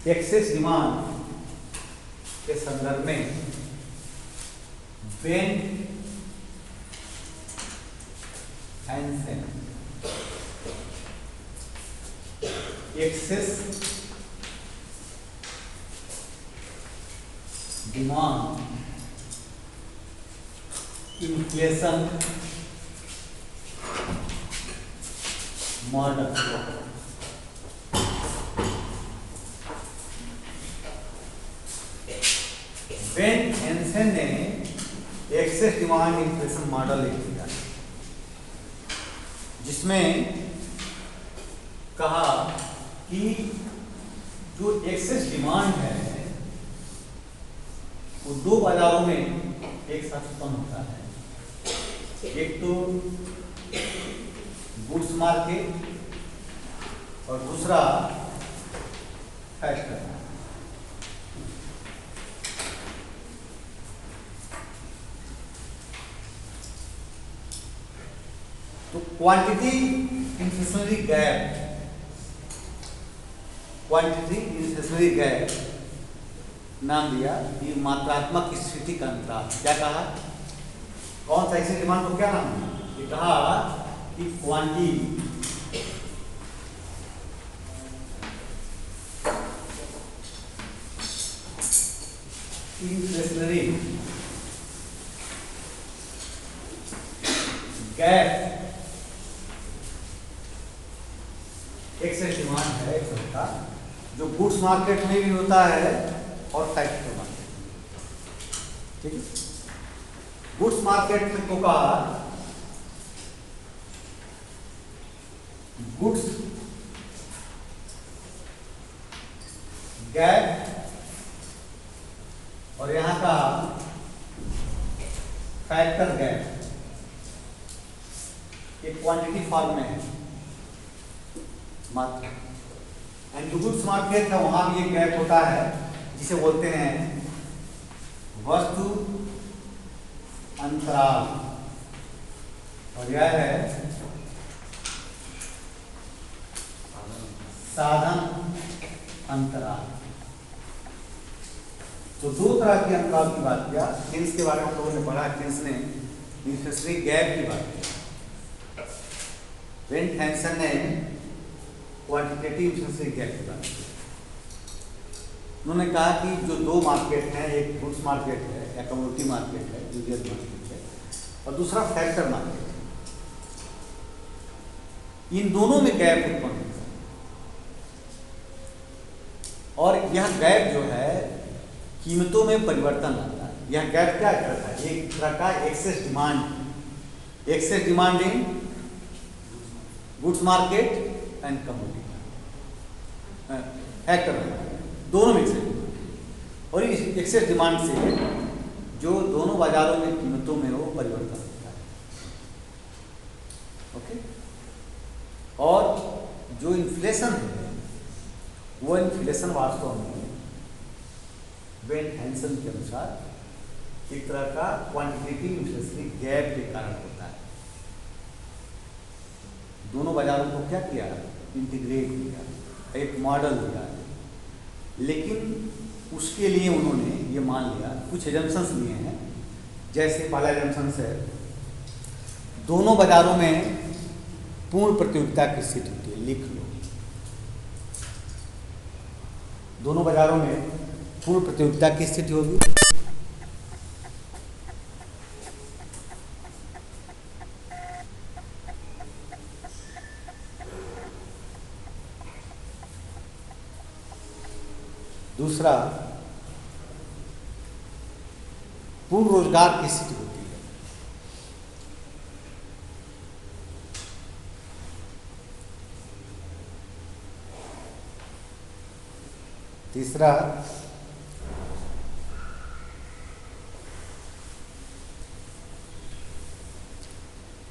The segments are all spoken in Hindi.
एक्सेस डिमांड के संदर्भ में Ben Hansen excess demand inflation model Ben Hansen ने एक्सेस डिमांड इन्फ्लेशन मॉडल लिख दिया, जिसमें कहा कि जो एक्सेस डिमांड है वो दो बाजारों में एक साथ उत्पन्न होता है। एक तो गुड्स मार्केट और दूसरा फैक्टर। तो क्वांटिटी इन्फ्लेशनरी गैप नाम दिया कि मात्रात्मक स्थिति का अंतराल। क्या कहा? कौन सा एक्सेस डिमांड को क्या नाम दिया? ये कहा कि quantity inflationary gap excess demand है एक तरह का, जो गुड्स मार्केट में भी होता है और फैक्टर मार्केट में। ठीक है, गुड्स मार्केट को कहा गुड्स गैप और यहां का फैक्टर गैप एक क्वांटिटी फॉर्म में है मात्रा। एंड जो गुड्स मार्केट है वहां भी एक गैप होता है जिसे बोलते हैं वस्तु अंतराल, और यह है साधन अंतराल। तो दो तरह के अंतराल की बात किया। केन्स के बारे में हम लोगों ने पढ़ा, केन्स ने इन्फ्लेशनरी गैप की बात की, बेन हैंसन ने क्वांटिटेटिव इन्फ्लेशनरी गैप की बात की। उन्होंने कहा कि जो दो मार्केट हैं, एक गुड्स मार्केट है या कमोडिटी मार्केट है, यूजल मार्केट है, और दूसरा फैक्टर मार्केट है। इन दोनों में गैप उत्पन्न होता है, और यह गैप जो है कीमतों में परिवर्तन लाता है। यह गैप क्या करता है? एक तरह का excess demand in goods market and commodity factor दोनों में से, और इस एक्सेस डिमांड से जो दोनों बाजारों में कीमतों में वो परिवर्तन होता है। ओके, और जो इन्फ्लेशन है वो इन्फ्लेशन वास्तव में बेन हैंसन के अनुसार एक तरह का क्वांटिटेटिव इन्फ्लेशनरी गैप के कारण होता है। दोनों बाजारों को क्या किया? इंटीग्रेट किया, एक मॉडल दिया, लेकिन उसके लिए उन्होंने ये मान लिया, कुछ एजम्पशंस लिए हैं। जैसे पहला एजम्पशन है दोनों बाजारों में पूर्ण प्रतियोगिता की स्थिति होती है। लिख लो, दोनों बाजारों में पूर्ण प्रतियोगिता की स्थिति होगी। दूसरा, पूर्ण रोजगार की स्थिति होती है। तीसरा,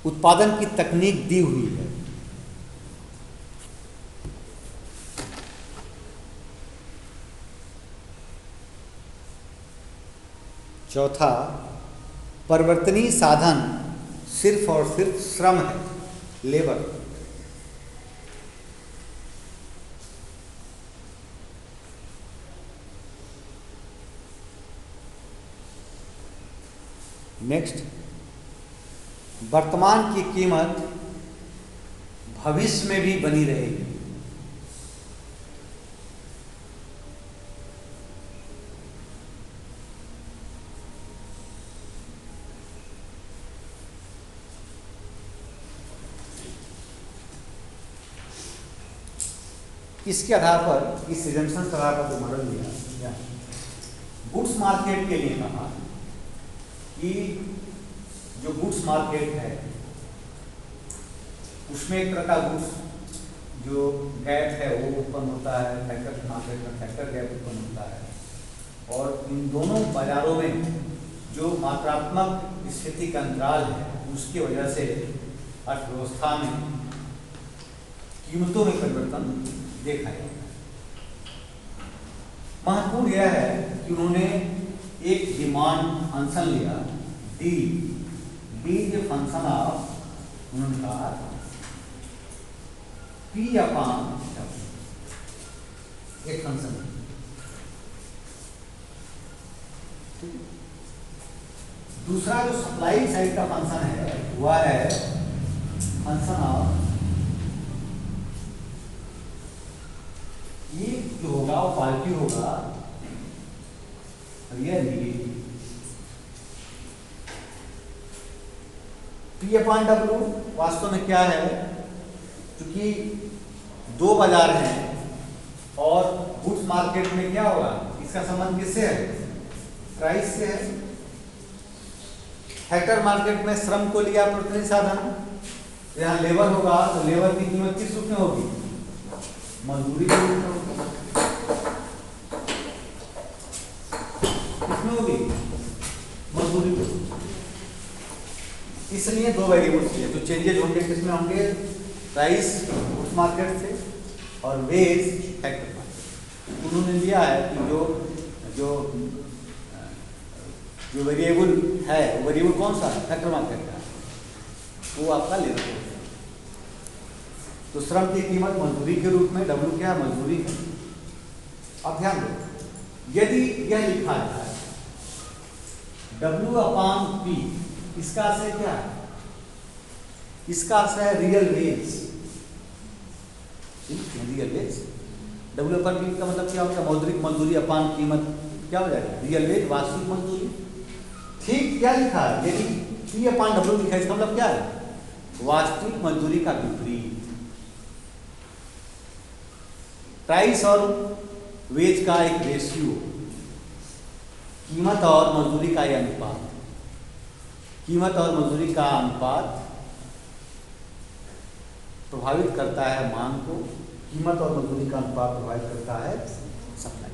उत्पादन की तकनीक दी हुई है। चौथा, परिवर्तनीय साधन सिर्फ और सिर्फ श्रम है, लेबर। नेक्स्ट, वर्तमान की कीमत भविष्य में भी बनी रहेगी। इसके आधार पर, इस एजम्पशन के आधार पर जो मॉडल दिया, गुड्स मार्केट के लिए कहा कि जो गुड्स मार्केट है उसमें एक तरह का गुड्स जो गैप है वो उत्पन्न होता है, फैक्टर मार्केट में फैक्टर गैप उत्पन्न होता है, और इन दोनों बाजारों में जो मात्रात्मक स्थिति का अंतराल है उसकी वजह से अर्थव्यवस्था में कीमतों में परिवर्तन देखा जाता है। महत्वपूर्ण यह है कि उन्होंने एक डिमांड फंक्शन लिया D, D is function of, उन्होंने कहा पी अपान एक फंक्शन, दूसरा जो सप्लाई साइड का फंक्शन है वह है फंक्शन ऑफ, ये जो होगा वो पॉजिटिव होगा और यह नेगेटिव। पी अपॉन डब्ल्यू वास्तव में क्या है, क्योंकि दो बाजार हैं और गुड्स मार्केट में क्या होगा, इसका संबंध किससे है, प्राइस से है। फैक्टर मार्केट में श्रम को लिया प्रतिनिधि साधन, यहाँ लेबर होगा तो लेबर की कीमत किस रूप में होगी, मजदूरी के रूप में होगी, किसमें होगी, मजदूरी के रूप में। इसलिए दो वेरिएबल्स है तो चेंजेज होंगे, किसमें होंगे, प्राइस उस मार्केट से और वेज फैक्टर मार्केट। उन्होंने लिया है कि जो जो जो वेरिएबल है वो वेरिएबल कौन सा है, फैक्टर मार्केट का, वो आपका लेबर है। तो श्रम की कीमत मजदूरी के रूप में, डब्ल्यू क्या है, मजदूरी है। अब ध्यान दो, यदि यह लिखा जाए डब्ल्यू अपान पी, इसका आशय क्या है, इसका आशय है real wage, real wage. W upon P का मतलब क्या होगा, मौद्रिक मजदूरी अपान कीमत क्या हो जाएगा, रियल वेज, वास्तविक मजदूरी। ठीक क्या लिखा है, यदि पी अपान डब्ल्यू लिखा है इसका मतलब क्या है, वास्तविक मजदूरी का विपरीत। प्राइस और वेज का एक रेशियो, कीमत और मजदूरी का यह अनुपात, कीमत और मजदूरी का अनुपात प्रभावित करता है मांग को, कीमत और मजदूरी का अनुपात प्रभावित करता है सप्लाई।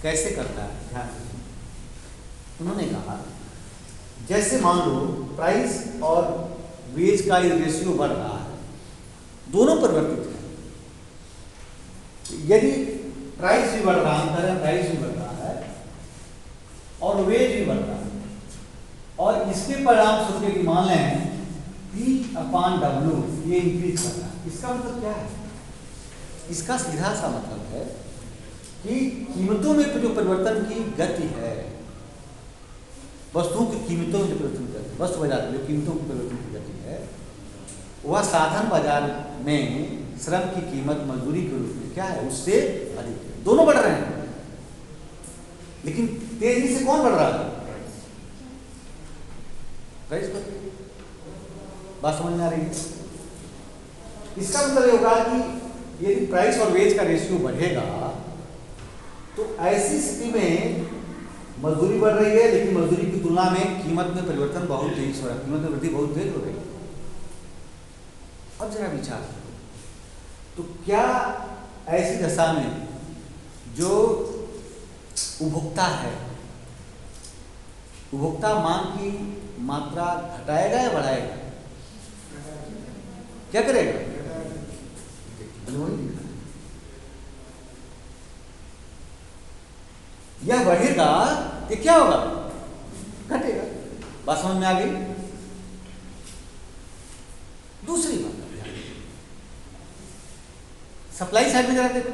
कैसे करता है, ध्यान रखिए। उन्होंने कहा जैसे मान लो प्राइस और वेज का ये रेशियो बढ़ रहा है, दोनों परिवर्तित है। यदि प्राइस भी बढ़ रहा है, प्राइस भी बढ़ रहा है और वेज भी बढ़ रहा है, और इसके परिणाम स्वरूप की मान लें पी अपान डब्ल्यू ये इंक्रीज कर रहा है, इसका मतलब क्या है, इसका सीधा सा मतलब है कि कीमतों में जो परिवर्तन की गति है, वस्तुओं की कीमतों में जो परिवर्तन करती है, वस्तु बाजार में जो कीमतों की परिवर्तन की गति है, वह साधन बाजार में श्रम की कीमत मजदूरी के रूप में क्या है, उससे अधिक है। दोनों बढ़ रहे हैं, लेकिन तेजी से कौन बढ़ रहा है, प्राइस बढ़ रही है। बात समझ में आ रही है। इसका मतलब ये होगा कि यदि प्राइस और वेज का रेशियो बढ़ेगा तो ऐसी स्थिति में मजदूरी बढ़ रही है, लेकिन मजदूरी की तुलना में कीमत में परिवर्तन बहुत तेज हो रहा है, कीमत में वृद्धि बहुत तेज हो रही है। अब जरा विचार करो, तो क्या ऐसी दशा में जो उपभोक्ता है, उपभोक्ता मांग की मात्रा घटाएगा या बढ़ाएगा, क्या करेगा, यह बढ़ेगा ये क्या होगा, घटेगा। बात समझ में आ गई। दूसरी बात सप्लाई साइड में जरा देखो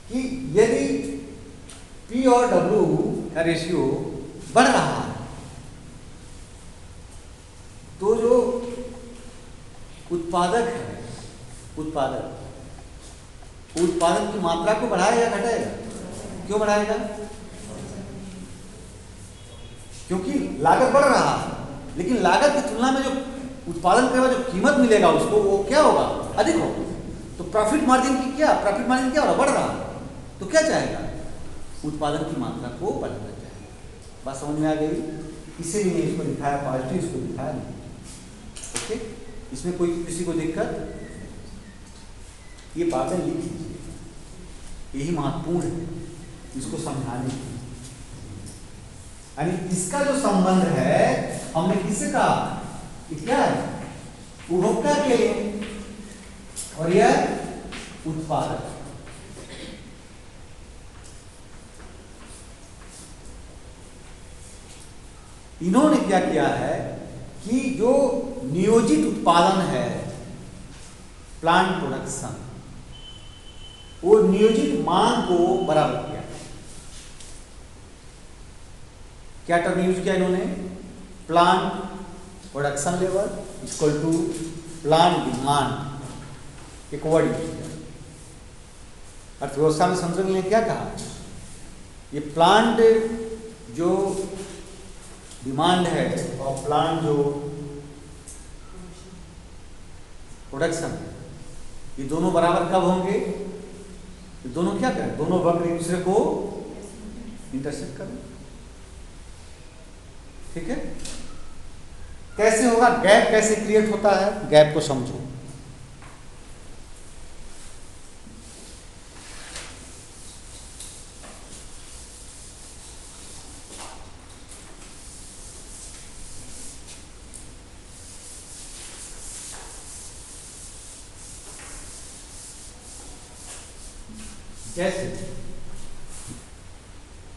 कि यदि पी और डब्ल्यू का रेशियो बढ़ रहा है उत्पादक है, उत्पादक उत्पादन की मात्रा को बढ़ाएगा या घटाएगा? क्यों बढ़ाएगा? क्योंकि लागत बढ़ रहा है, लेकिन लागत की तुलना में जो उत्पादन के बाद जो कीमत मिलेगा उसको, वो क्या होगा? अधिक होगा। तो प्रॉफिट मार्जिन क्या हो रहा? बढ़ रहा है। तो क्या चाहेगा? उत्पादन की मात्रा को बढ़ाना चाहेगा। बात समझ में आ गई? इसीलिए इसको दिखाया पॉजिटिव, इसको दिखाया नहीं। ओके, इसमें कोई किसी को दिक्कत? ये बातें लिख लीजिए, यही महत्वपूर्ण है इसको समझाने की। यानी इसका जो संबंध है, हमने किससे कहा? ये क्या है? उपभोक्ता के लिए, और यह उत्पादक। इन्होंने क्या किया है कि जो नियोजित उत्पादन है, प्लांट प्रोडक्शन, वो नियोजित मांग को बराबर किया। क्या टर्म यूज किया इन्होंने? Plant production level equal to plant demand, एक वर्ड यूज किया। अर्थव्यवस्था में समझने ने क्या कहा? ये प्लांट जो डिमांड है और प्लांट जो प्रोडक्शन है, ये दोनों बराबर कब होंगे? ये दोनों क्या करें? दोनों वक्र एक दूसरे को इंटरसेक्ट करें। ठीक है? कैसे होगा? गैप कैसे क्रिएट होता है? गैप को समझो। कैसे?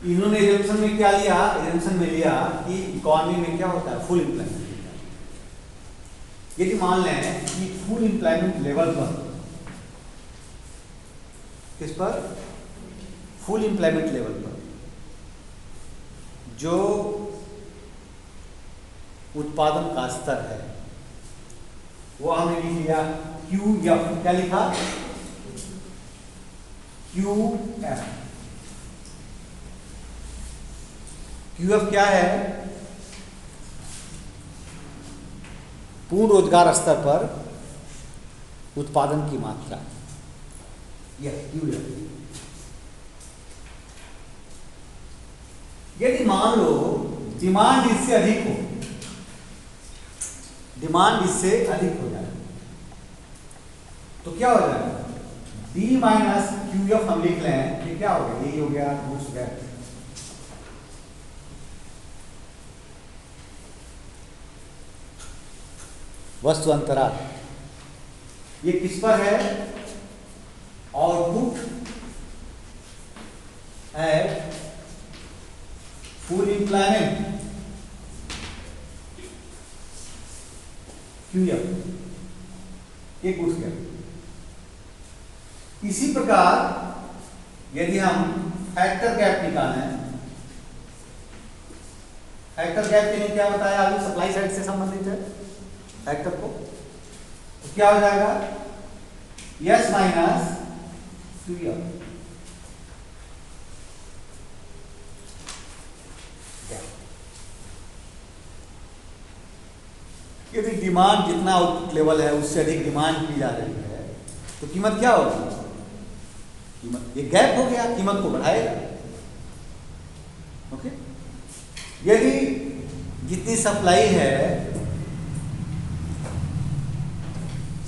इन्होंने एजम्पशन में क्या लिया? एजम्पशन में लिया कि इकोनॉमी में क्या होता है? Full employment. यदि मान लें कि फुल एम्प्लॉयमेंट लेवल पर, किस पर? फुल एम्प्लॉयमेंट लेवल पर जो उत्पादन का स्तर है, वो हमने लिख लिया QF। क्या लिखा? QF। QF क्या है? पूर्ण रोजगार स्तर पर उत्पादन की मात्रा, यह QF। यदि मान लो डिमांड इससे अधिक हो, डिमांड इससे अधिक हो जाए, तो क्या हो जाएगा? D माइनस QF हम लिख लें, ये क्या हो गया? यही हो गया गुड्स गैप। वस्तु अंतराल, ये किस पर है? Output at full employment QF, ये गुड्स गैप। इसी प्रकार यदि हम फैक्टर गैप निकालें, फैक्टर गैप के लिए क्या बताया? अभी सप्लाई साइड से संबंधित है फैक्टर को, तो क्या हो जाएगा? S minus QF। यदि डिमांड जितना आउटपुट लेवल है उससे अधिक डिमांड की जा रही है, तो कीमत क्या होगी? कीमत, ये गैप हो गया, कीमत को बढ़ाएगा। ओके? यदि जितनी सप्लाई है,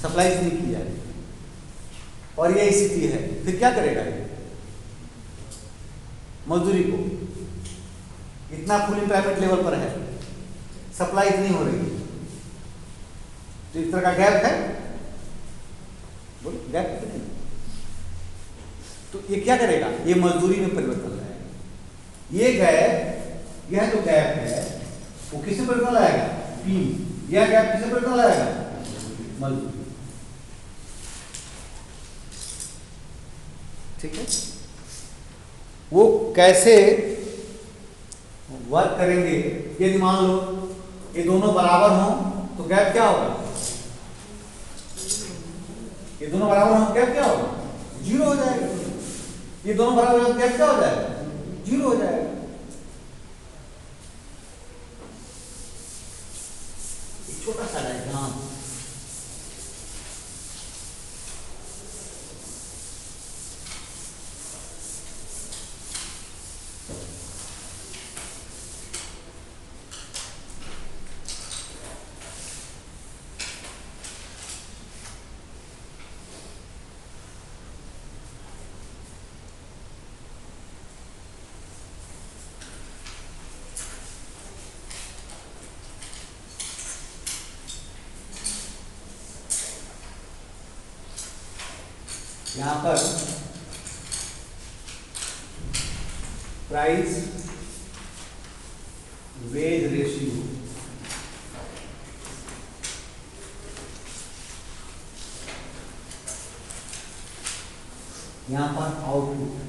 सप्लाई इतनी की जा रही है और ये स्थिति है, फिर क्या करेगा ये? मजदूरी को, इतना फुल एम्प्लॉयमेंट लेवल पर है, सप्लाई इतनी हो रही है, तो इस तरह का गैप है, बोल गैप नहीं। तो ये क्या करेगा? ये मजदूरी में परिवर्तन लाएगा। ये गैप, यह जो गैप है वो किसे परिवर्तन लाएगा? P। यह गैप किसे परिवर्तन लाएगा? मजदूरी। ठीक है? वो कैसे वर्क करेंगे? यदि मान लो ये दोनों बराबर हों तो गैप क्या होगा? ये दोनों बराबर हो, गैप क्या होगा? जीरो हो जाएगा। ये दोनों बराबर हो, गैप क्या हो जाएगा? जीरो हो जाएगा। एक छोटा सा डायग्राम, यहां पर प्राइस वेज रेशियो, यहां पर आउटपुट,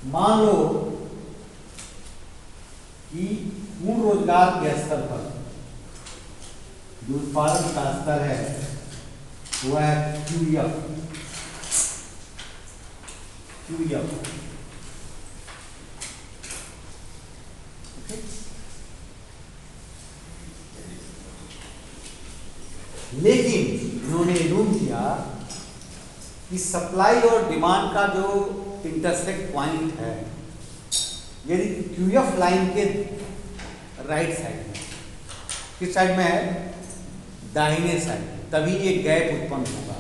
मान लो कि पूर्ण रोजगार के स्तर पर जो उत्पादन का स्तर है वह है QF। लेकिन इन्होंने रूल किया कि सप्लाई और डिमांड का जो इंटरसेक्ट पॉइंट है, यदि QF लाइन के राइट साइड में, किस साइड में है? दाहिने साइड, तभी ये गैप उत्पन्न होगा।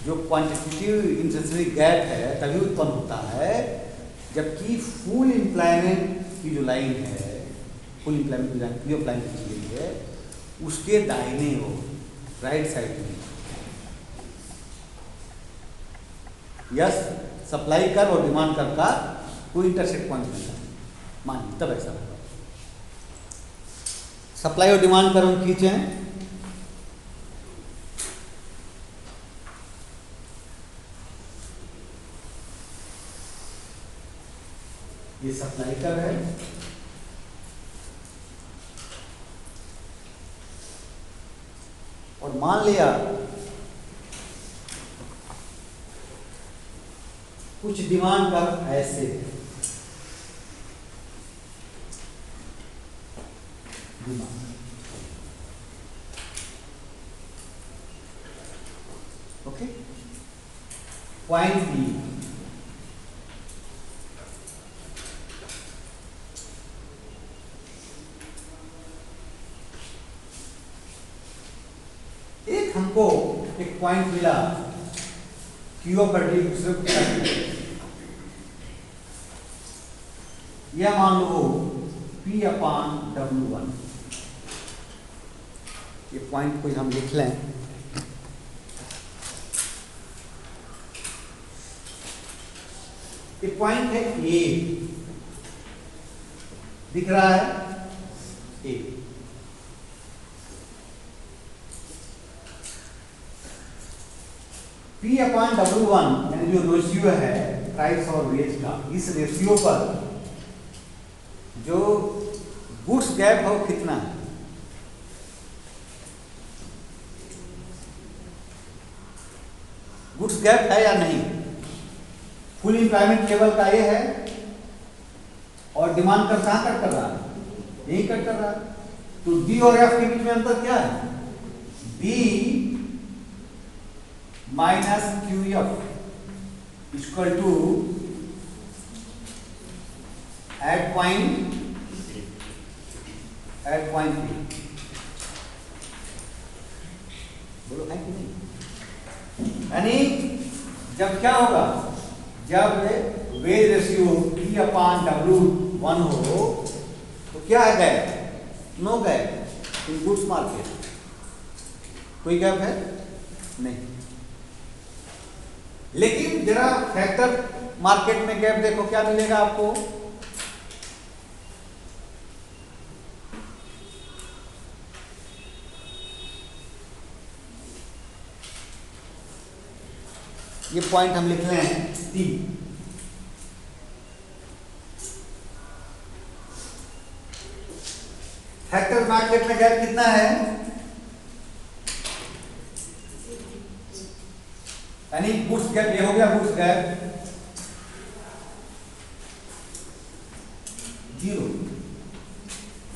जो क्वांटिटेटिव इंटरसेक्ट गैप है तभी उत्पन्न होता है, जबकि फुल एम्प्लॉयमेंट की जो लाइन है, फुल एम्प्लॉयमेंट की लाइन QF लाइन की गई है, उसके दाहिने हो, राइट साइड में यस सप्लाई कर और डिमांड कर का कोई इंटरसेक्ट पॉइंट नहीं है, मानिए तब ऐसा होगा। सप्लाई और डिमांड कर हम खींचे हैं, ये सप्लाई कर है, और मान लिया कुछ डिमांड कर ऐसे डिमांड, ओके, पॉइंट बी, एक हमको एक पॉइंट मिला क्यू पर डी, दूसरे को यह मान लो P/W1। ये पॉइंट को हम लिख लें, ये पॉइंट है A, दिख रहा है A। P/W1 यानी जो रेशियो है प्राइस और वेज का, इस रेशियो पर जो गुड्स गैप है वो कितना है? गुड्स गैप है या नहीं? फुल एम्प्लॉयमेंट लेवल का ये है, और डिमांड कर कहां कट कर रहा है? यही कट कर रहा है। तो डी और एफ के बीच में अंतर क्या है? D minus QF equal to at point B. बोलो है कि नहीं? यानी जब क्या होगा, जब वेज रेशियो P/W1 हो तो क्या है gap? No gap in goods market, कोई गैप है नहीं। लेकिन जरा फैक्टर मार्केट में गैप देखो, क्या मिलेगा आपको? ये पॉइंट हम लिख रहे हैं टी। फैक्टर मार्केट में गैप कितना है, यानी गुड्स गैप, ये हो गया गुड्स गैप 0।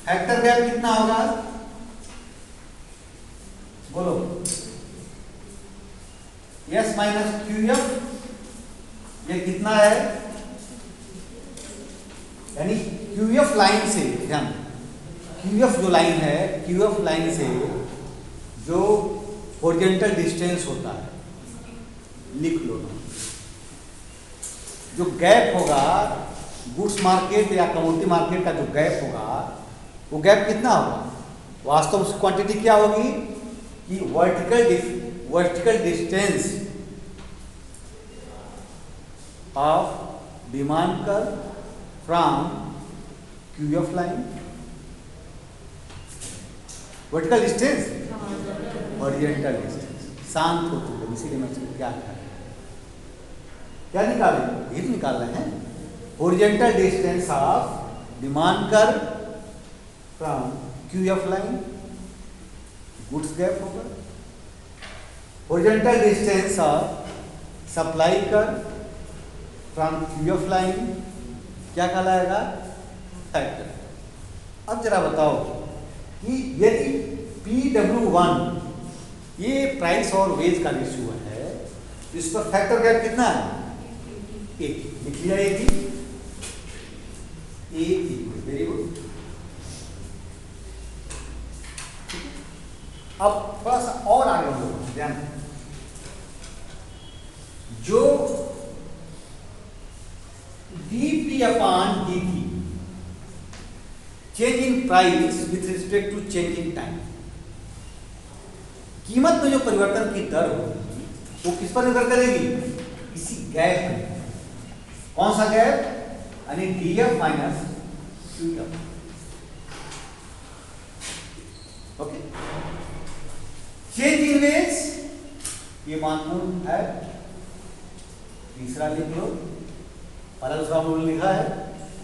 फैक्टर गैप कितना होगा, बोलो, एस माइनस क्यू एफ, ये कितना है, यानी क्यू एफ लाइन से, ध्यान, क्यू एफ जो लाइन है, क्यू एफ लाइन से जो हॉरिजॉन्टल डिस्टेंस होता है, लिख लो ना, जो गैप होगा गुड्स मार्केट या कमोडिटी मार्केट का जो गैप होगा, वो गैप कितना होगा, वास्तव में क्वांटिटी क्या होगी कि vertical distance of demand curve from Q F line, vertical distance, horizontal distance. शांत हो तुम, इसीलिए मैं क्या निकाले, ये तो निकाल रहे हैं, horizontal distance of demand curve from Q F line, goods gap होगा, horizontal distance of supply curve from Q F line, क्या कहलाएगा, फैक्टर। अब जरा बताओ कि यदि PW1 ये प्राइस और वेज का रेशियो है, तो इस पर फैक्टर गैप कितना है, 1, लिख लिया, एक, वेरी गुड। अब थोड़ा सा और आगे बढ़ो, ध्यान, जो dP upon dt, change in price with respect to change in time, कीमत में जो परिवर्तन की दर होगी वो किस पर निर्भर करेगी, इसी गैप में। कौन सा गैप, यानी DF minus QF, okay. Change in wage, ये महत्वपूर्ण है, तीसरा लिख लो, पहला दूसरा हमने लिखा है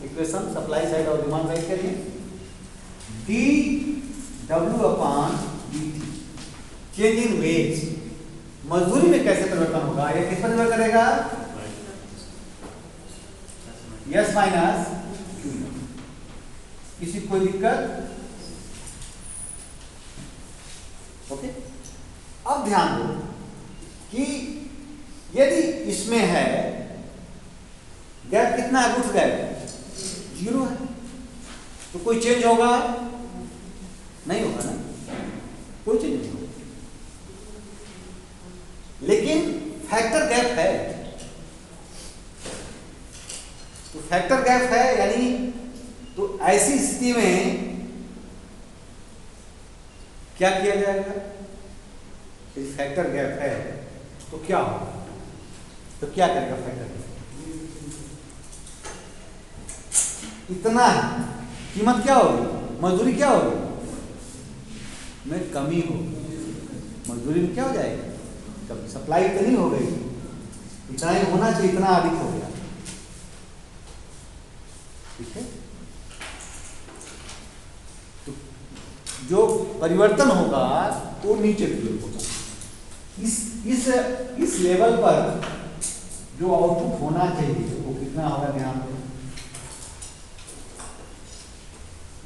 इक्वेशन सप्लाई साइड और डिमांड साइड के लिए, DW upon DT, change in wage, मजदूरी में कैसे परिवर्तन होगा, ये किस पर निर्भर करेगा, यस माइनस क्यू। किसी कोई दिक्कत, ओके। अब ध्यान दो कि यदि इसमें है गैप कितना है, गुड्स गैप 0 है, तो कोई चेंज होगा, नहीं होगा ना, कोई चेंज नहीं होगा। लेकिन फैक्टर गैप है, तो फैक्टर गैप है, यानी तो ऐसी स्थिति में क्या किया जाएगा, यदि फैक्टर गैप है तो क्या होगा, तो क्या करेगा फैक्टर गैप, इतना है, कीमत क्या होगी, मजदूरी क्या होगी, में कमी होगी, मजदूरी में क्या हो जाएगी, कभी सप्लाई इतनी हो गई, इतना ही होना चाहिए, इतना अधिक हो गया, ठीक है। तो जो परिवर्तन होगा वो नीचे की ओर होगा, इस लेवल पर जो आउटपुट होना चाहिए वो कितना होगा, ध्यान दें,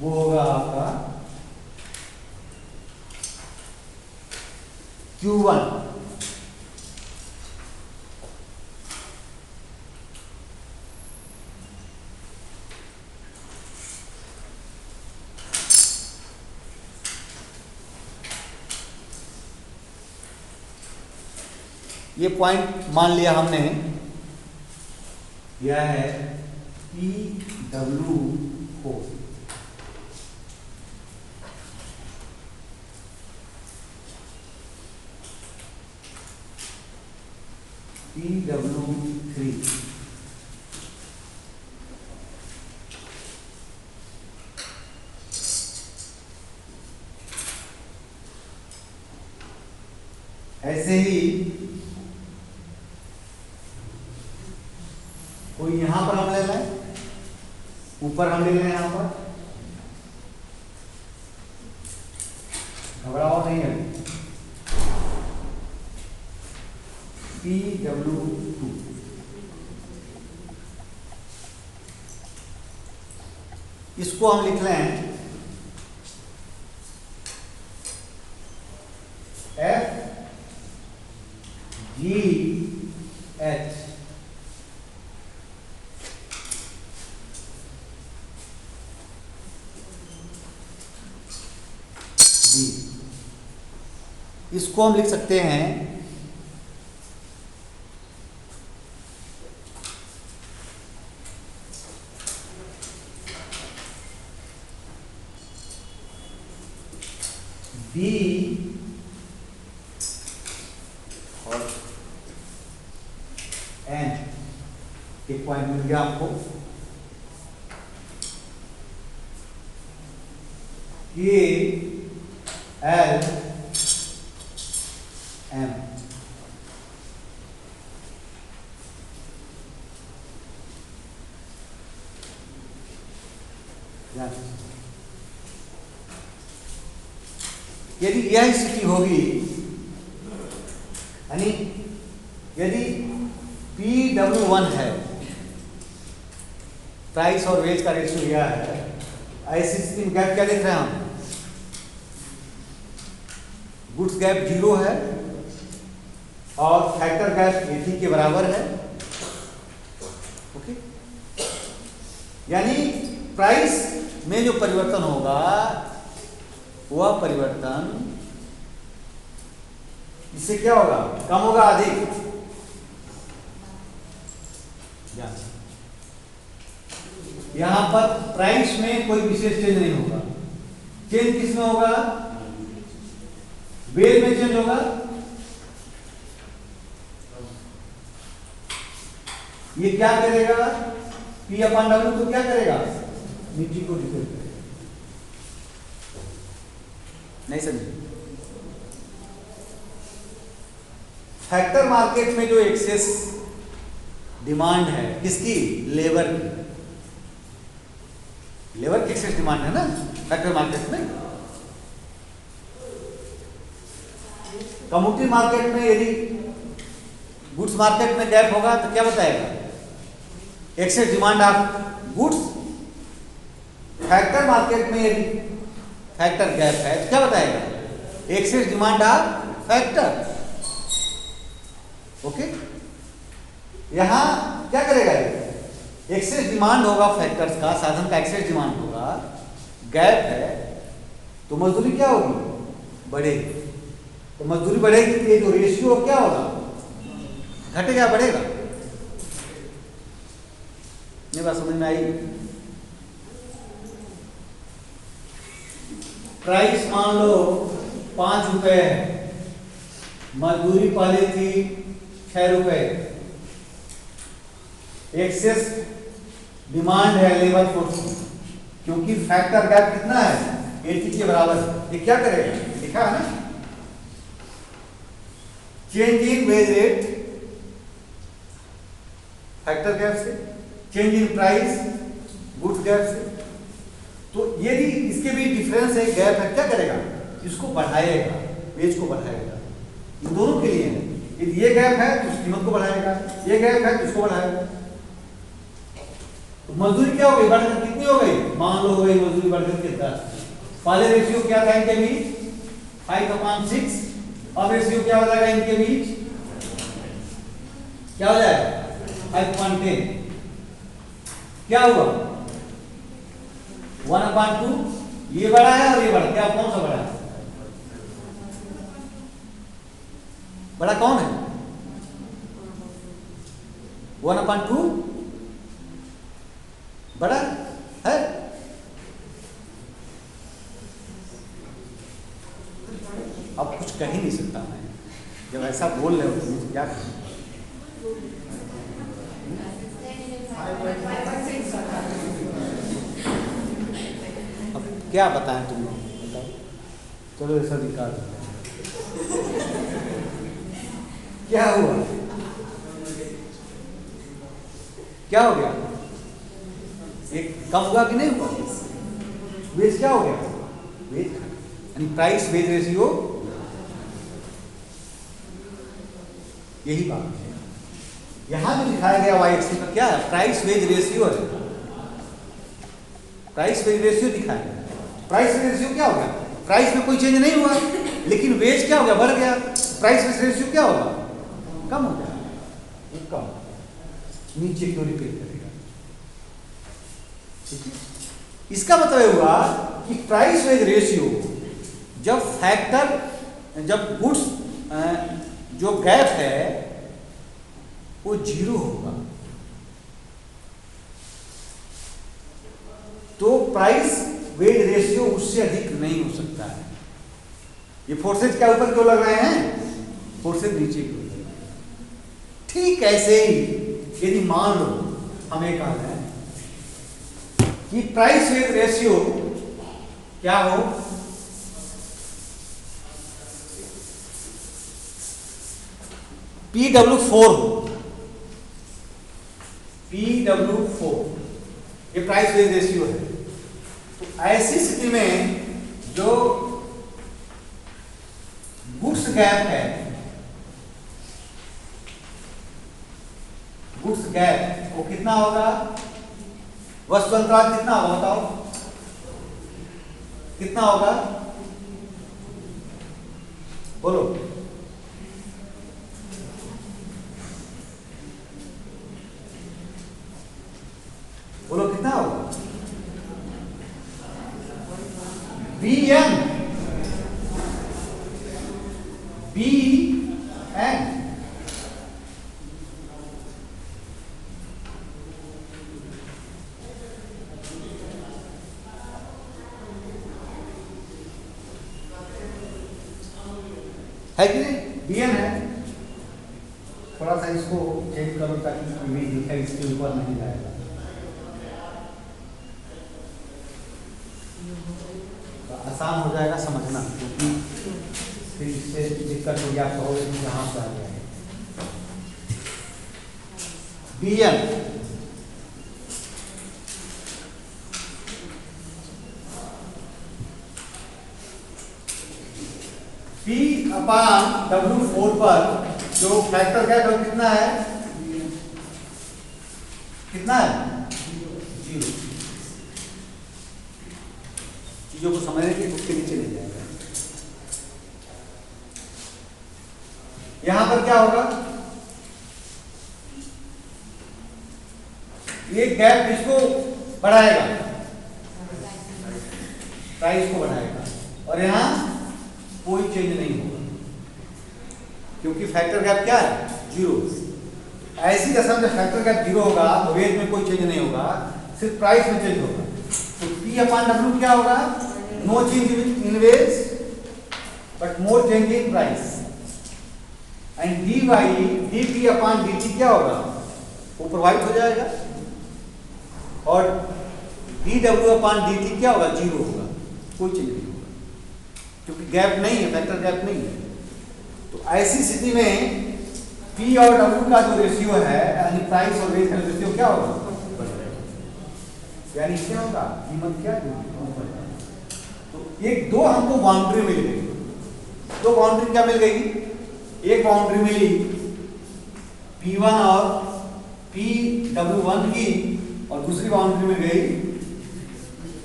वो होगा आपका Q1, ये पॉइंट मान लिया हमने, यह है PW4, PW3, ऐसे ही कोई यहां पर हम ले लें, ऊपर हम ले लें, यहां पर घबराओ नहीं है। PW2 इसको हम लिख लें FGH। इसको हम लिख सकते हैं B और N, एक पॉइंट मिल गया आपको, KLM। यदि यह स्थिति होगी, यानी यदि PW1 है, प्राइस और वेज का रेशियो यह है, ऐसी स्थिति में गैप क्या देख रहे हैं हम? गुड्स गैप 0 है और फैक्टर गैप 80 के बराबर है। ओके, यानी प्राइस में जो परिवर्तन होगा वह परिवर्तन इससे क्या होगा? कम होगा, अधिक? यहां पर प्राइस में कोई विशेष चेंज नहीं होगा। चेंज किस में होगा? वेज में चेंज होगा। ये क्या करेगा? P/W को क्या करेगा? नीचे को डिफेक्ट करेगा। नहीं समझे? फैक्टर मार्केट में जो एक्सेस डिमांड है, किसकी? लेबर की। लेबर की एक्सेस डिमांड है ना फैक्टर मार्केट में। कमोडिटी मार्केट में यदि गुड्स मार्केट में गैप होगा तो क्या बताएगा? Excess demand of goods. Factor market में यदि फैक्टर गैप है तो क्या बताएगा? Excess demand of factor. Okay, यहां क्या करेगा? ये एक्सेस डिमांड होगा फैक्टर्स का, साधन का एक्सेस डिमांड होगा, गैप है तो मजदूरी क्या होगी? बढ़ेगी। तो मजदूरी बढ़ेगी तो ये जो रेशियो क्या होगा? घटेगा, बढ़ेगा? ये बात समझ में आई? प्राइस मान लो 5 रुपए है, मजदूरी पहले थी 6 रुपए। एक्सेस डिमांड है लेबर फोर्स की, क्योंकि फैक्टर गैप कितना है? 80 के बराबर। ये क्या करेगा? लिखा है ना, change in wage rate factor gap से, change in price goods gap से। तो यदि इसके बीच डिफरेंस है, गैप है, क्या करेगा? इसको बढ़ाएगा, वेज को बढ़ाएगा। इन दोनों के लिए है। यदि ये गैप है तो कीमत को बढ़ाएगा, ये गैप है तो इसको बढ़ाएगा। तो मजदूरी क्या हो गई? बढ़कर कितनी हो गई? मान लो हो गई मजदूरी बढ़कर के 10। पहले रेशियो क्या था इनके बीच? 5/6। अब रेशियो क्या हो जाएगा इनके बीच? क्या हो जाएगा? 5.10। क्या हुआ? 1/2। ये बड़ा है और ये बड़ा, क्या कौन सा बड़ा है? बड़ा कौन है? 1/2 बड़ा है। अब कुछ कह ही नहीं सकता मैं, जब ऐसा बोल रहे हो तो मुझे क्या कहूं? अब क्या बताएं तुम लोग, बताओ। चलो ऐसा निकाल क्या हुआ? क्या हो गया, एक कम हुआ कि नहीं हुआ, वेज क्या हो गया, वेज, यानी प्राइस वेज रेशियो, यही बात है। यहां जो दिखाया गया वाई एक्सिस का क्या है, प्राइस वेज रेशियो है, प्राइस वेज रेशियो दिखाया गया। प्राइस वेज रेशियो क्या हो गया, प्राइस में कोई चेंज नहीं हुआ, लेकिन वेज क्या हो गया, बढ़ गया, प्राइस वेज रेशियो क्या होगा, कम हो गया, वो कम नीचे क्यों रिपेयर करेगा, ठीक है। इसका मतलब हुआ कि प्राइस वेज रेशियो जब फैक्टर, जब गुड्स जो गैप है वो 0 होगा तो प्राइस वेज रेशियो उससे अधिक नहीं हो सकता है। ये फोर्सेज क्या ऊपर क्यों लग रहे हैं, फोर्सेज नीचे क्यों लग रहे हैं। ठीक ऐसे ही यदि मान लो हमें कहा है कि प्राइस वेज रेशियो क्या हो, PW4 हो, PW4 ये प्राइस वेज रेशियो है। तो ऐसी स्थिति में जो गुड्स गैप है, गुड्स गैप वो कितना होगा, वस्तु अंतराल कितना होगा बताओ, कितना होगा बोलो, बोलो कितना होगा, BN, BN है कि नहीं, BN है। थोड़ा सा इसको चेंज करो ताकि इमेज दिखे, इसके ऊपर नहीं जाएगा, तो आसान हो जाएगा समझना, क्योंकि फिर इससे दिक्कत हो गया, कहोगे कि कहाँ से आ गया है। BN P/W4 पर जो फैक्टर गैप है कितना है, कितना है, 0। चीजों को समझने के उसके नीचे नहीं जाएगा। यहां पर क्या होगा, ये गैप किसको बढ़ाएगा, प्राइस को बढ़ाएगा, और यहां कोई चेंज नहीं होगा क्योंकि फैक्टर गैप क्या है, 0। ऐसी दशा में फैक्टर गैप 0 होगा तो वेज में कोई चेंज नहीं होगा, सिर्फ प्राइस में चेंज होगा। तो P/W क्या होगा, no change in wage but more change in price, and dP/dt क्या होगा, वो प्रभावित हो जाएगा, और dW/dt क्या होगा, 0 होगा, कोई चेंज नहीं होगा क्योंकि गैप नहीं है, फैक्टर गैप नहीं है। तो ऐसी स्थिति में P और W का जो रेशियो है, यानी प्राइस और वेज का रेशियो क्या होगा, यानी क्या होगा, कीमत क्या है, तो एक दो हमको बाउंड्री मिल गई, दो बाउंड्री क्या मिल गई, एक बाउंड्री मिली P1 और PW1 की, और दूसरी बाउंड्री में गई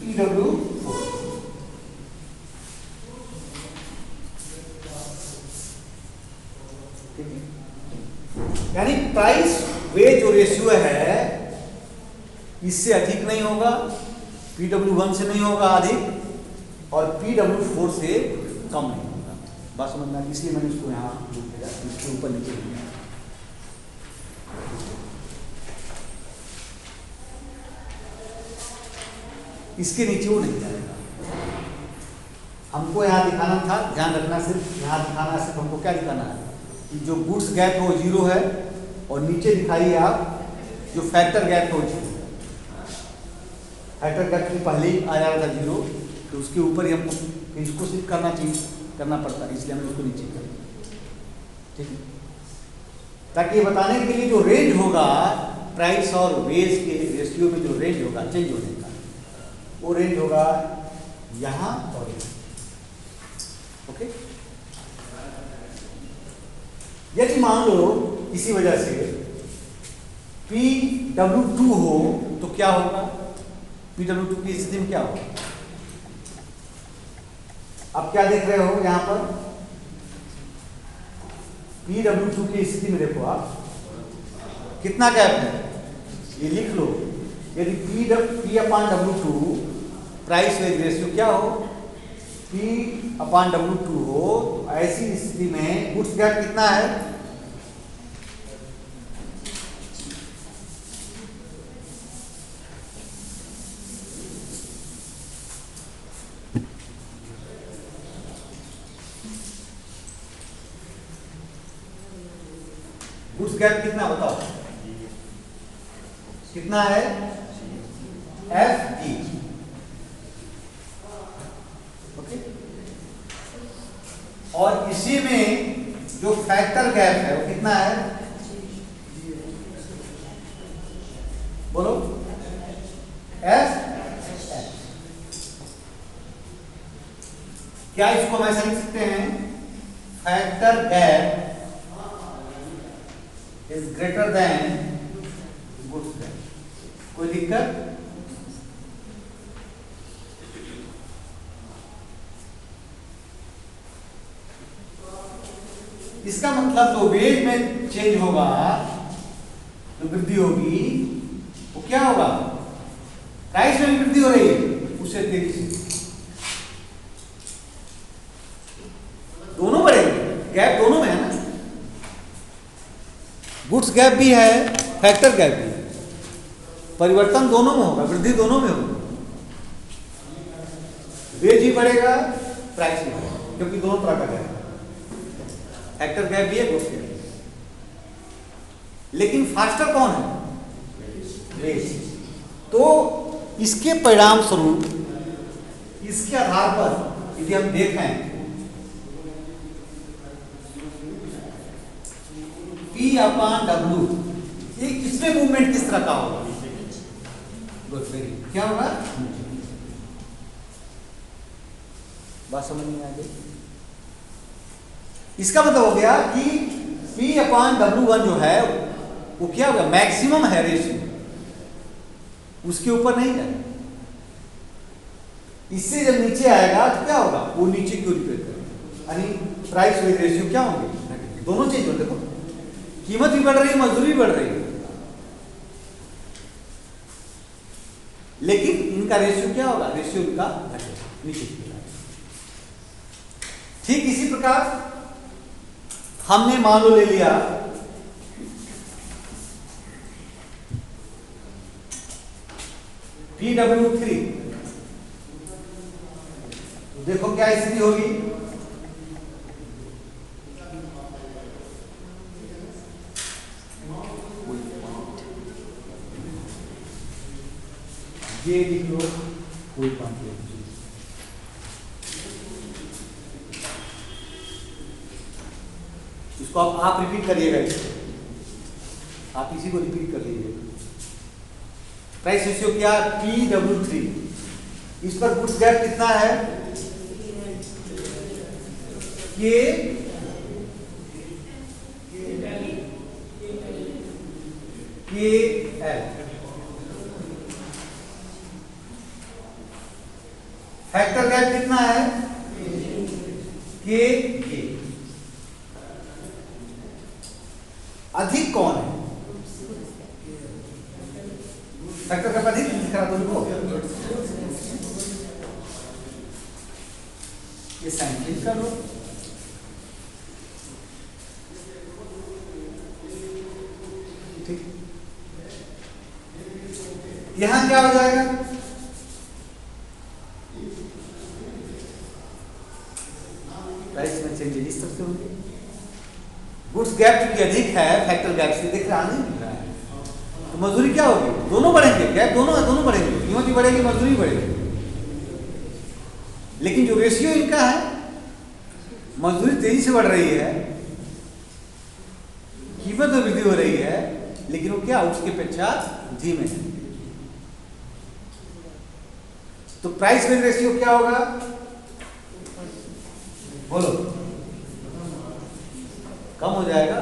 PW4। यानी प्राइस वेज जो रेशियो है इससे अधिक नहीं होगा, PW1 से नहीं होगा अधिक, और PW4 से कम नहीं होगा। बात समझना, इसलिए मैंने इसको यहाँ इसके ऊपर नीचे लिया। इसके नीचे वो नहीं जाएगा। हमको यहाँ दिखाना था, ध्यान रखना, सिर्फ यहाँ दिखाना, सिर्फ हमको क्या दिखाना है कि जो गुड्स गैप है वो 0 है, और नीचे दिखाइए आप जो फैक्टर गैप है वो 0। फैक्टर गैप तो पहले ही आ जा रहा था 0, तो उसके ऊपर ही हमको इसको सिर्फ करना चाहिए, करना पड़ता है, इसलिए हमने उसको नीचे कर, ठीक है, ताकि ये बताने के लिए जो रेंज होगा प्राइस और वेज के रेशियो में जो रेंज होगा चेंज होने का, वो रेंज होगा यहाँ और यहाँ। ओके, यदि मान लो किसी वजह से PW2 हो तो क्या होगा? PW2 की स्थिति में क्या होगा? अब क्या देख रहे हो यहां पर? PW2 की स्थिति में देखो आप कितना गैप है, ये लिख लो। यदि P/W2 प्राइस वेज रेशियो क्या हो, P/W2 हो, तो ऐसी स्थिति में गुड्स गैप कितना है? गुड्स गैप कितना बताओ, कितना है? FG। ओके, और इसी में जो फैक्टर गैप है वो कितना है? बोलो, F। क्या इसको हम ऐसा लिख सकते हैं? Factor gap is greater than goods gap। कोई दिक्कत? इसका मतलब जो वेज में चेंज होगा, जो वृद्धि होगी, वो क्या होगा? प्राइस में वृद्धि हो रही है उससे तेजी से, दोनों बढ़ेंगे, गैप दोनों में है ना, गुड्स गैप भी है, फैक्टर गैप भी है, परिवर्तन दोनों में होगा, वृद्धि दोनों में होगा। वेज ही बढ़ेगा, प्राइस भी बढ़ेगा, क्योंकि दोनों तरह का गैप है, फैक्टर गैप भी है, गुड्स गैप भी है। लेकिन फास्टर कौन है? वेज। तो इसके परिणाम स्वरूप, इसके आधार पर यदि हम देखें P/W, ये इसमें मूवमेंट किस तरह का होगा? क्या होगा? बात समझ में आ गई? इसका मतलब हो गया कि P/W1 जो है वो क्या होगा? मैक्सिमम है रेशियो, उसके ऊपर नहीं जाएगा। इससे जब नीचे आएगा तो क्या होगा? वो नीचे की ओर रिपेयर करेगा, यानी प्राइस वेज रेशियो क्या होंगे? दोनों चेंज होते। देखो, कीमत भी बढ़ रही है, मजदूरी भी बढ़ रही है, लेकिन इनका रेशियो क्या होगा? रेशियो इनका घटेगा, नीचे की ओर। ठीक इसी प्रकार हमने मान लो ले लिया PW3, देखो क्या स्थिति होगी? ये लिख लो, कोई पॉइंट नहीं, इसको आप रिपीट करिएगा, आप इसी को रिपीट कर लीजिएगा। प्राइस रेशियो क्या? PW3। इस पर गुड्स गैप कितना है? KL। फैक्टर गैप कितना है? K। अधिक कौन है? फैक्टर गैप अधिक दिख रहा तुमको? ये साइन चेंज कर लो। ठीक, यहां क्या हो जाएगा? प्राइस में चेंज इस तरह से होंगे। गुड्स गैप चूंकि अधिक है फैक्टर गैप से, दिख रहा नहीं दिख रहा है, तो मजदूरी क्या होगी? दोनों बढ़ेंगे, गैप दोनों है, दोनों बढ़ेंगे, कीमत भी बढ़ेगी, मजदूरी बढ़ेगी। लेकिन जो रेशियो इनका है, मजदूरी तेजी से बढ़ रही है, कीमत में वृद्धि हो रही है, लेकिन वो क्या उसकी अपेक्षा धीमे है। तो प्राइस विन रेशियो क्या होगा, बोलो, कम हो जाएगा।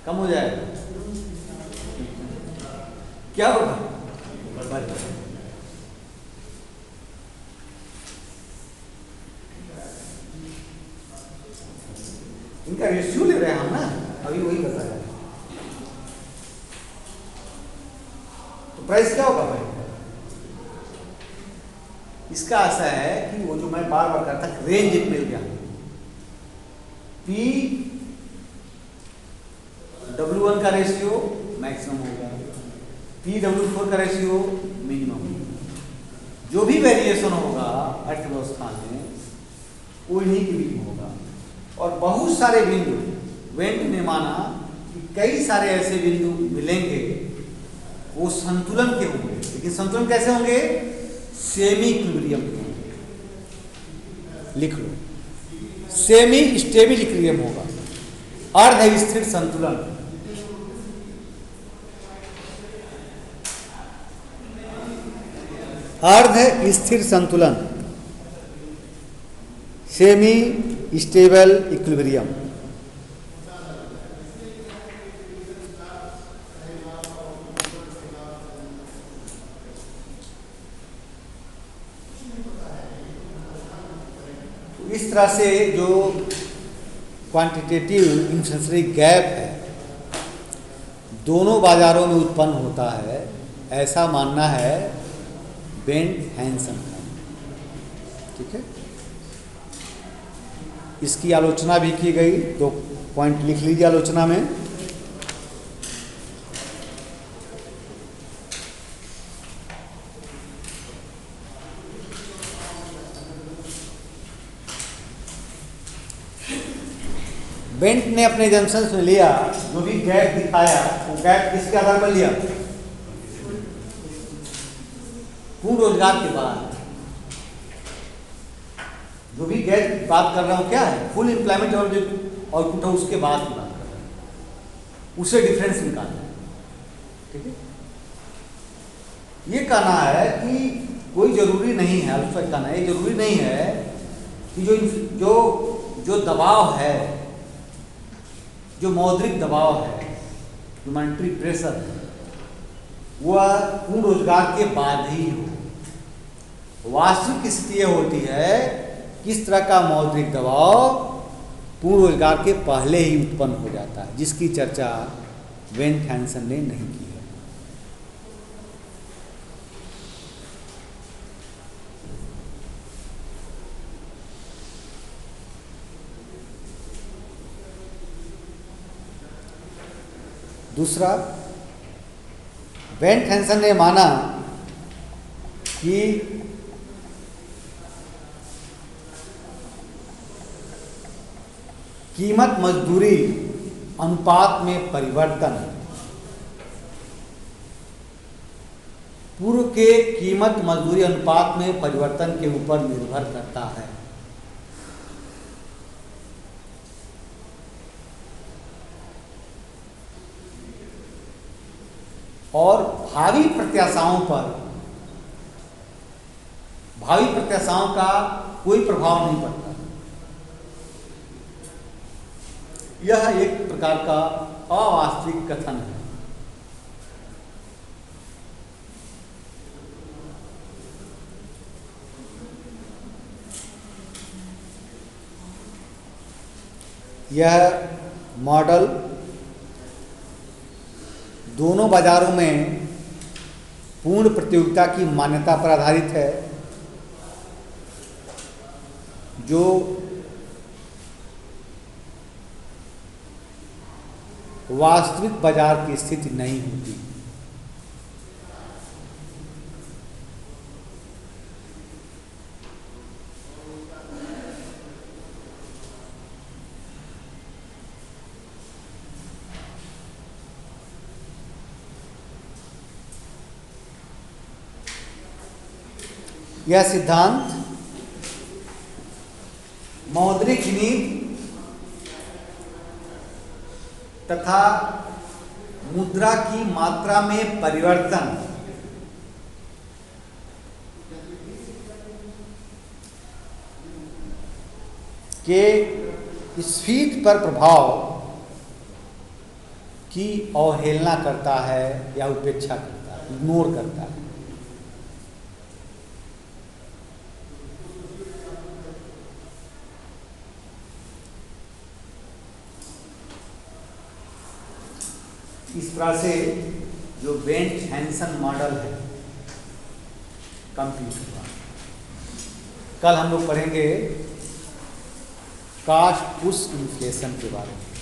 कम हो जाएगा, क्या होगा, इनका रेशियो ले रहे हैं हम ना, अभी वही बताया। तो प्राइस क्या होगा भाई, इसका ऐसा है कि वो जो मैं बार बार करता रेंज एक मिल गया, पी W1 का रेशियो मैक्सिमम होगा, PW4 का रेशियो मिनिमम होगा। जो भी वेरिएशन होगा अर्थव्यवस्था में वो इन्हीं के बीच में होगा। और बहुत सारे बिंदु वेंट ने माना कि कई सारे ऐसे बिंदु मिलेंगे वो संतुलन के होंगे, लेकिन संतुलन कैसे होंगे, सेमी इक्विलिब्रियम के होंगे। लिख लो, सेमी स्टेबल इक्विलिब्रियम होगा, अर्ध स्थिर संतुलन। अर्ध स्थिर संतुलन, सेमी स्टेबल इक्विलिब्रियम। तो इस तरह से जो क्वांटिटेटिव इन्फ्लेशनरी गैप है दोनों बाजारों में उत्पन्न होता है, ऐसा मानना है बेंट हैंसन का। ठीक है, इसकी आलोचना भी की गई, 2 पॉइंट लिख लीजिए आलोचना में। बेंट ने अपने जंक्शंस में लिया, जो भी गैप दिखाया वो गैप किसके आधार पर लिया, पूर्ण रोजगार के बाद। जो भी गैप बात कर रहा हूं क्या है, फुल एम्प्लॉयमेंट और जो आउटपुट है उसके बाद की बात कर रहा हूं, उससे डिफरेंस निकालना है। ठीक है, ये कहना है कि कोई जरूरी नहीं है, अल्फा कहना है, ये जरूरी नहीं है कि जो दबाव है, जो मौद्रिक दबाव है, जो मॉनेटरी प्रेशर है, वह पूर्ण रोजगार के बाद ही हो। वास्तविक स्थिति यह होती है किस तरह का मौद्रिक दबाव पूर्ण रोजगार के पहले ही उत्पन्न हो जाता है, जिसकी चर्चा बेंट हैंसन ने नहीं की है। दूसरा, बेंट हैंसन ने माना कि कीमत मजदूरी अनुपात में परिवर्तन पूर्व के कीमत मजदूरी अनुपात में परिवर्तन के ऊपर निर्भर करता है। और भावी प्रत्याशाओं का कोई प्रभाव नहीं पड़ता। यह एक प्रकार का अवास्तविक कथन है। यह मॉडल दोनों बाजारों में पूर्ण प्रतियोगिता की मान्यता पर आधारित है, जो वास्तविक बाजार की स्थिति नहीं होती। यह सिद्धांत मौद्रिक नीति तथा मुद्रा की मात्रा में परिवर्तन के स्फीति पर प्रभाव की अवहेलना करता है या उपेक्षा करता है, इग्नोर करता है। इस तरह से जो बेंट हैंसन मॉडल है कंप्लीट हुआ। कल हम लोग पढ़ेंगे कास्ट पुश इन्फ्लेशन के बारे में।